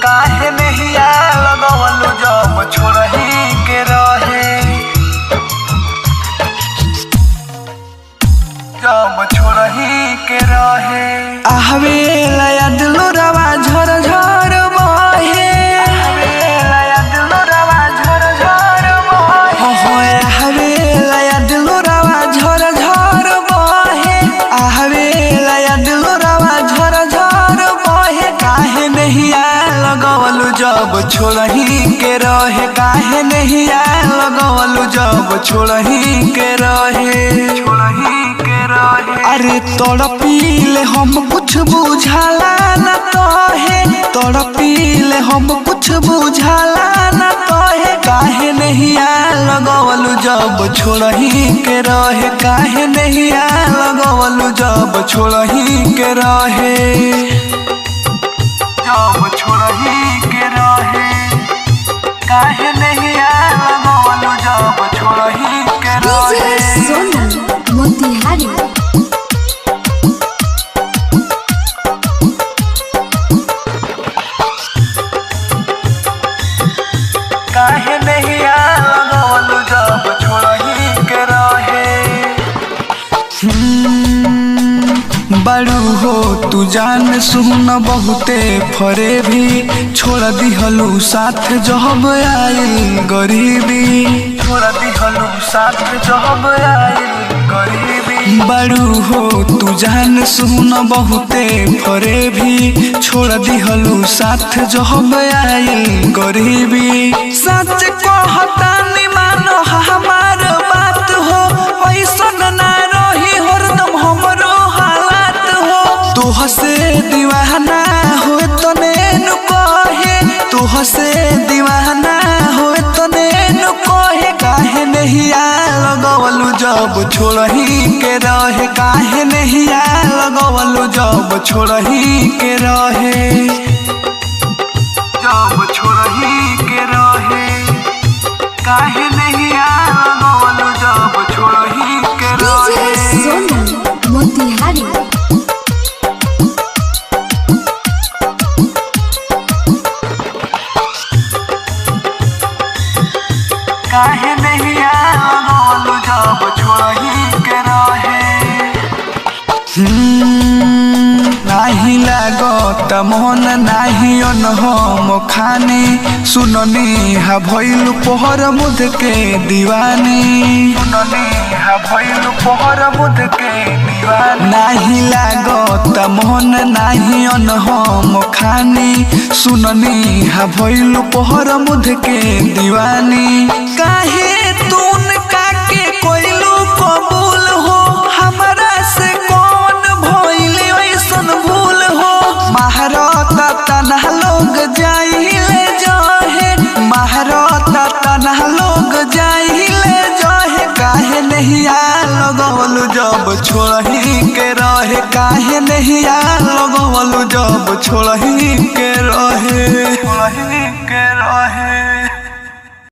काहे नहिया लगवलू जब छोड़ही के रहे, जब छोड़ही के रहे। आहवे लया दिलो रवा झर झर बहे, आहवे लया दिलो रवा झर झर बहे, आहवे लया दिलो रवा झर झर बहे, आहवे लया दिलो रवा झर झर बहे। काहे नहिया लगवलू जब छोड़ही के रहे, काहे नहिया लगवलू जब छोड़ही के रहे, छोड़ही के रहे। अरे तड़पीले हम कुछ बुझाला न तोहे, तड़पीले हम कुछ बुझाला न तोहे। काहे नहिया लगवलू जब छोड़ही के रहे, काहे नहिया लगवलू जब छोड़ही के रहे, जब छोड़ही के रहे। काहे नहिया लगवलू जब छोड़ही के रहे। सोनू मोतिहारी। काहे नहिया लगवलू जब छोड़ही के रहे। बड़ू हो तू जान सुन बहुते फरे भी, छोड़ दिहलू साथ जब आइल गरीबी, छोड़ दिहलू साथ जब आइल गरीबी। बड़ू हो तू जान सुन बहुते फरे भी, छोड़ दिहलू साथ जब आइल गरीबी। सच कहतानी मानो हमार बात हो, ऐसन ना रही हरदम हमरो हालात हो। तुहसे दीवाना हो तने नु कहे, तुहसे दीवाना हो तने नु कहे। काहे नहिया लगवलू जब छोड़ही के रहे, काहे नहिया लगवलू जब छोड़ही के रहे, जब छोड़ही के रहे। काहे नहिया लगवलू जब छोड़ही के रहे। सोनू मोतिहारी। काहे नहिया लगवलू जब छोड़ही के रहे। नाही लागत मन नाही अनहम खानी, सुननी हा भइलू पहर मुद के दीवानी, सुननी हा भइलू पहर मुद के दीवानी। नाही लागत मन नाही अनहम खानी, सुननी हा भइलू पहर मुद के दीवानी। काहे तून काके कोइलू कबूल हो, हमरा से कौन भइल ऐसन भूल हो। महारता तनहा लोग जाइले जहे, महारता तनहा लोग जाइले जहे। काहे नहिया लगवलू जब छोड़ही के रहे, काहे नहिया लगवलू जब छोड़ही के रहे, छोड़ही के रहे।